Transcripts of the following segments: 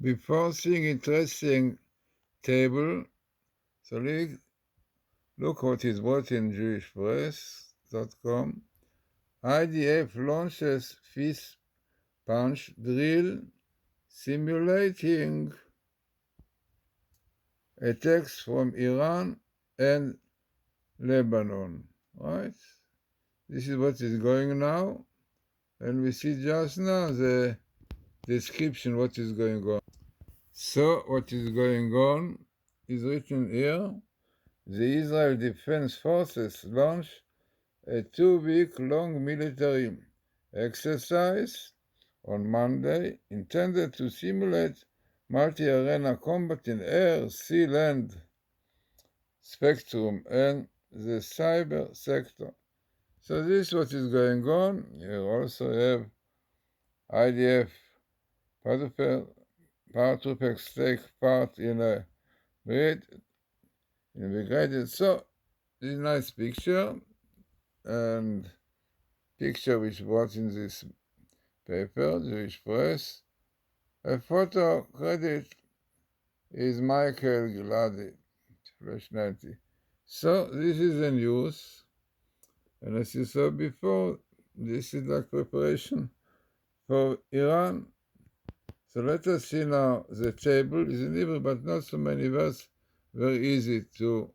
Before seeing interesting table, so look what is brought in jewishpress.com. IDF launches fist punch drill simulating attacks from Iran and Lebanon, right? This is what is going now, and we see just now the description what is going on. So what is going on is written here. The Israel Defense Forces launched a 2-week-long military exercise on Monday intended to simulate multi-arena combat in air, sea, land spectrum and the cyber sector. So this is what is going on. You also have IDF paratroopers take part in a brigade. So this nice picture and picture which was in this paper, Jewish Press. A photo credit is Michael Giladi, Flash 90. So this is the news, and as you saw before, this is like preparation for Iran. So let us see now the table is in Hebrew, but not so many words, very easy to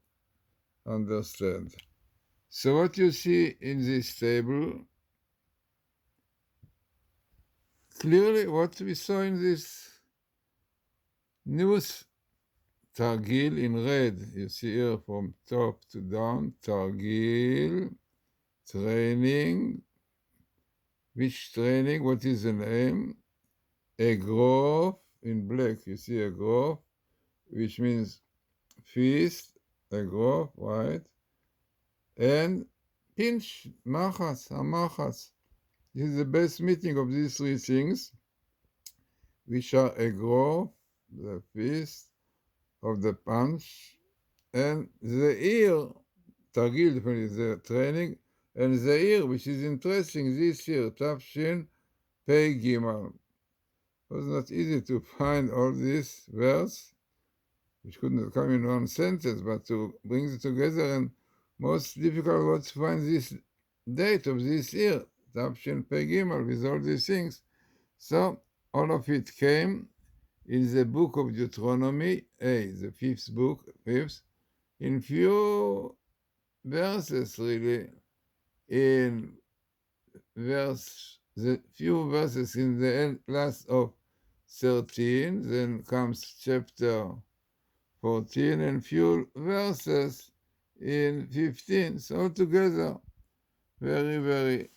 understand. So what you see in this table, clearly what we saw in this news Targil in red, you see here from top to down, Targil, training. Which training? What is the name? Egrov in black, you see Egrov, which means feast, Egrov, right? And pinch, Machas, Hamachas. This is the best meeting of these three things, which are Egrov, the feast of the punch, and the ear, Targil, the training, and the ear, which is interesting this year, Tafshin Pei Gimel. It was not easy to find all these words, which could not come in one sentence, but to bring it together, and most difficult was to find this date of this year, Tafshin Pei Gimel, with all these things. So all of it came in the book of Deuteronomy, the fifth book, in few verses really, in the few verses in the last of 13, then comes chapter 14, and few verses in 15. So altogether, very, very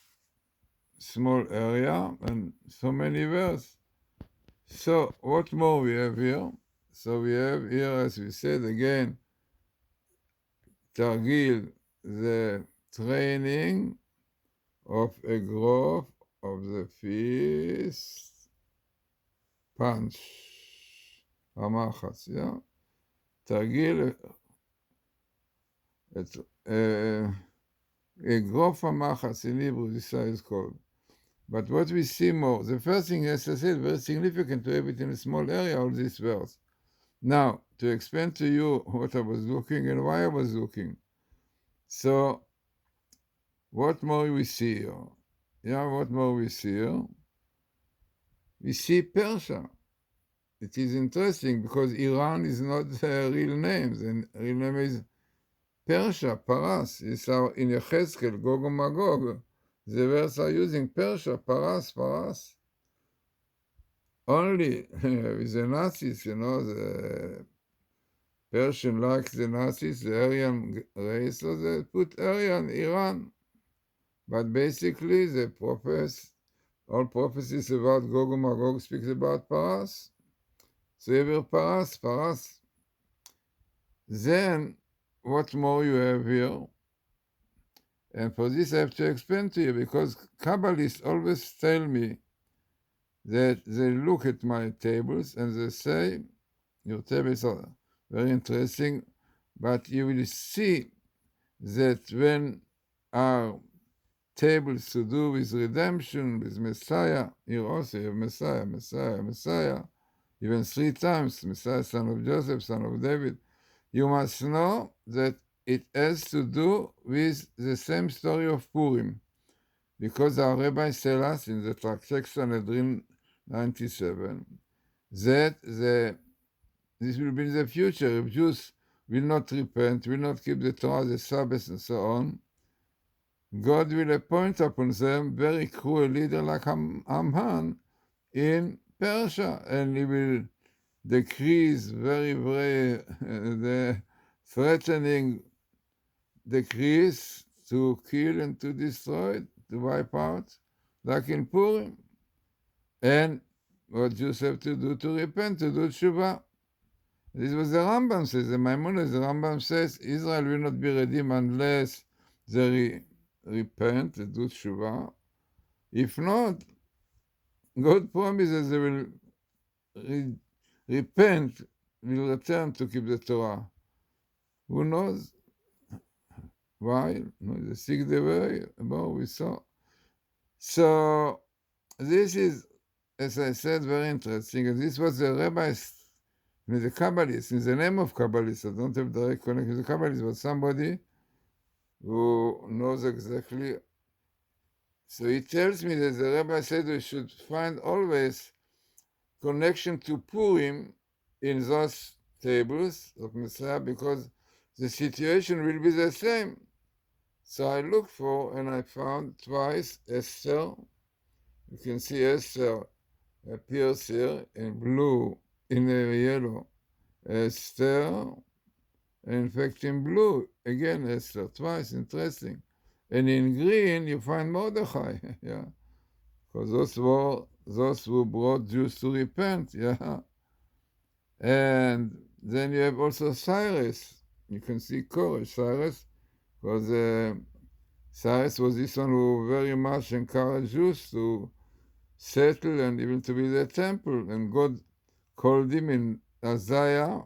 small area and so many verses. So what more we have here? So we have here, as we said again, Targil, the training of a growth of the fist punch, המחץ, yeah? תרגיל, אגרוף המחץ in Hebrew, this is called. But what we see more, the first thing, as I said, very significant to have it in a small area, all these words. Now, to explain to you what I was looking and why I was looking. So, what more we see here? Yeah, what more we see here? We see Persia. It is interesting because Iran is not the real name. The real name is Persia, Paras. It's in Yechezkel, Gog and Magog. The words are using Persia, Paras, Paras. Only with the Nazis, the Persian like the Nazis, the Aryan race, so they put Aryan, Iran. But basically, all prophecies about Gog and Magog speaks about Paras. So you have Paras, Paras. Then, what more you have here? And for this I have to explain to you, because Kabbalists always tell me that they look at my tables and they say, your tables are very interesting, but you will see that when our tables to do with redemption, with Messiah, you also have Messiah, Messiah, Messiah, even 3 times, Messiah, son of Joseph, son of David. You must know that it has to do with the same story of Purim, because our rabbis tell us in the Tractate Sanhedrin 97 that this will be in the future. If Jews will not repent, will not keep the Torah, the Sabbath, and so on, God will appoint upon them very cruel leader like Amman in Persia, and he will decrease very, very the threatening decrease to kill and to destroy, to wipe out, like in Purim. And what Jews have to do to repent, to do tshuva. This was the Rambam says, the Maimonides, the Rambam says, Israel will not be redeemed unless they repent, they do tshuva. If not, God promises they will repent, will return to keep the Torah. Who knows? Why? No, the sixth day, more we saw. So this is, as I said, very interesting. And this was the rabbis, the Kabbalists, in the name of Kabbalists. I don't have direct connection with the Kabbalists, but somebody who knows exactly. So he tells me that the rabbi said we should find always connection to Purim in those tables of Messiah, because the situation will be the same. So I looked for, and I found twice Esther. You can see Esther appears here in blue, in yellow. Esther, and in fact in blue, again Esther, twice, interesting. And in green you find Mordechai, yeah, because those were those who brought Jews to repent, yeah. And then you have also Cyrus. You can see Koresh, Cyrus, because Cyrus was this one who very much encouraged Jews to settle and even to build a temple. And God called him in Isaiah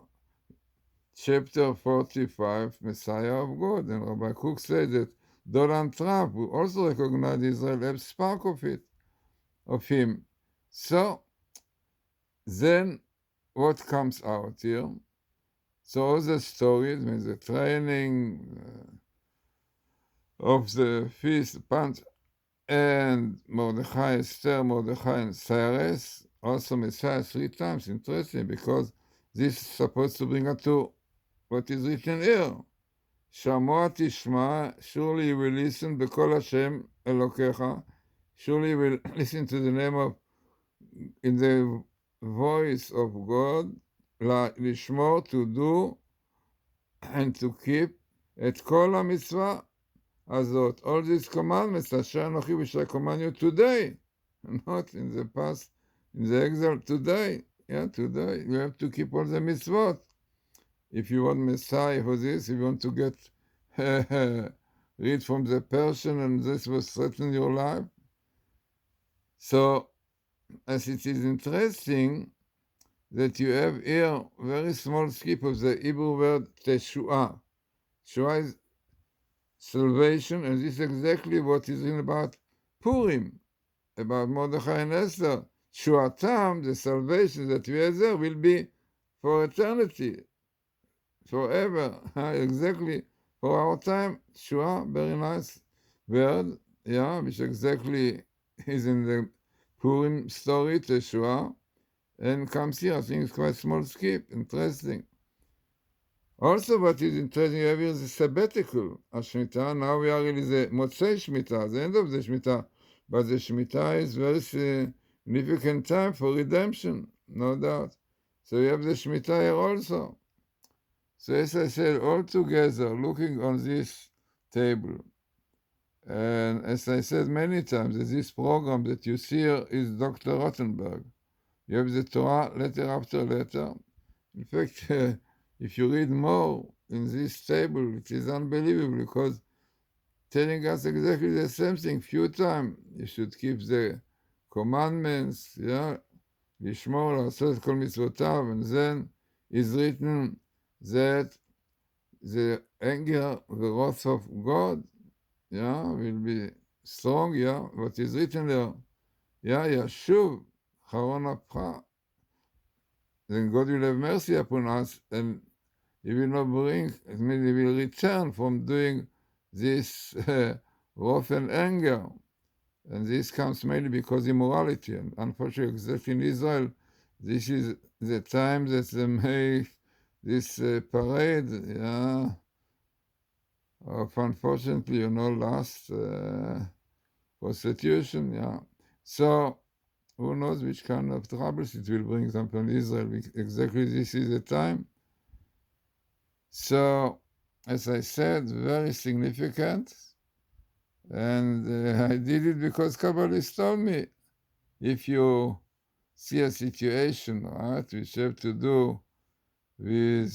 chapter 45, Messiah of God. And Rabbi Cook said that Donald Trump, who also recognized Israel, had spark of it, of him. So then what comes out here? So all the stories, with the training of the feast, punch, and Mordechai, Esther, Mordechai, and Cyrus, also Messiah 3 times. Interesting, because this is supposed to bring us to what is written here. Shamoa tishma, surely you will listen, b'kol Hashem Elokecha, surely you will listen to the name of, in the voice of God, lishmor, to do, and to keep, et kol ha-mitzvah azot, all these commandments, asher anochi which I command you today, not in the past, in the exile, today, yeah, today, you have to keep all the mitzvot. If you want Messiah for this, if you want to get rid from the Persian and this will threaten your life. So, as it is interesting that you have here very small skip of the Hebrew word Teshua. Teshua is salvation, and this is exactly what is in about Purim, about Mordechai and Esther. Teshuatam, the salvation that we have there, will be for eternity, forever, exactly for our time. Shua, very nice word, yeah, which exactly is in the Purim story, Teshua, and comes here. I think it's quite small skip, interesting. Also, what is interesting here is the sabbatical of Shemitah. Now we are in the Motzei Shemitah, the end of the Shemitah, but the Shemitah is very significant time for redemption, no doubt. So you have the Shemitah here also. So as I said, all together, looking on this table, and as I said many times, this program that you see here is Dr. Rothenberg. You have the Torah letter after letter. In fact, if you read more in this table, it is unbelievable, because telling us exactly the same thing, few times. You should keep the commandments, yeah, לשמור לעשות כל מצוותיו, and then is written that the anger, the wrath of God, yeah, will be strong, yeah, what is written there, yeah, ישוב חרון אפך, then God will have mercy upon us, and he will not bring, it means he will return from doing this wrath and anger. And this comes mainly because immorality. And unfortunately, exactly in Israel, this is the time that they make this parade, yeah, of unfortunately, lust, prostitution, yeah. So, who knows which kind of troubles it will bring upon Israel. Exactly this is the time. So, as I said, very significant. And I did it because Kabbalists told me, if you see a situation, right, which have to do with,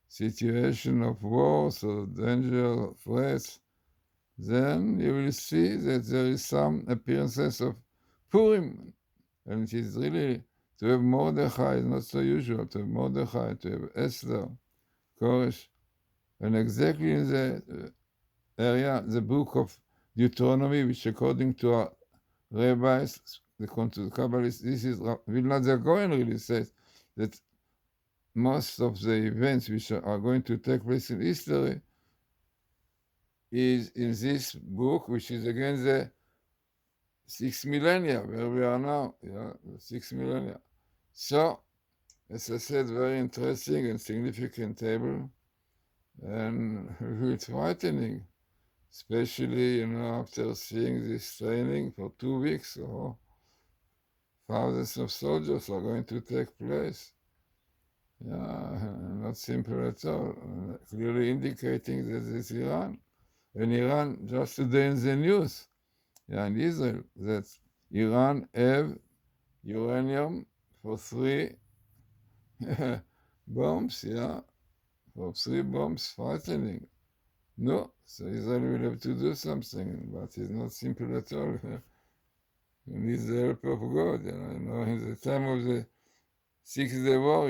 situation of wars or danger, threats, then you will see that there is some appearances of Purim. And it is really, to have Mordechai is not so usual, to have Mordechai, to have Esther, Koresh, and exactly in the area, the book of Deuteronomy, which according to our rabbis, the Kabbalists, this is, Vilna Gaon really says that most of the events which are going to take place in history is in this book, which is again the 6 millennia, where we are now, yeah, the 6 millennia. So, as I said, very interesting and significant table, and it's frightening, especially, after seeing this training for 2 weeks, or thousands of soldiers are going to take place. Yeah, not simple at all, clearly indicating that it's Iran. And Iran, just today in the news, in Israel, that Iran have uranium for 3 bombs, for 3 bombs, frightening. No, so Israel will have to do something, but it's not simple at all. You need the help of God, in the time of the 6-Day War,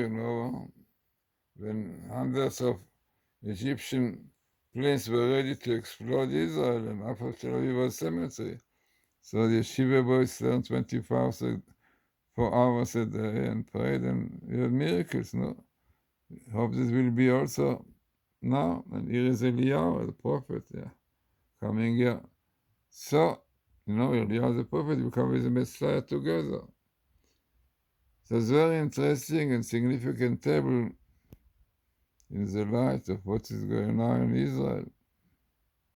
when hundreds of Egyptian planes were ready to explode Israel and Upper Tel Aviv was cemetery. So the yeshiva boys learned 24 hours a day and prayed, and we had miracles, no? Hope this will be also now. And here is Eliyahu, the prophet, coming here. So, Eliyahu the prophet will come with the Messiah together. So it's very interesting and significant table in the light of what is going on in Israel.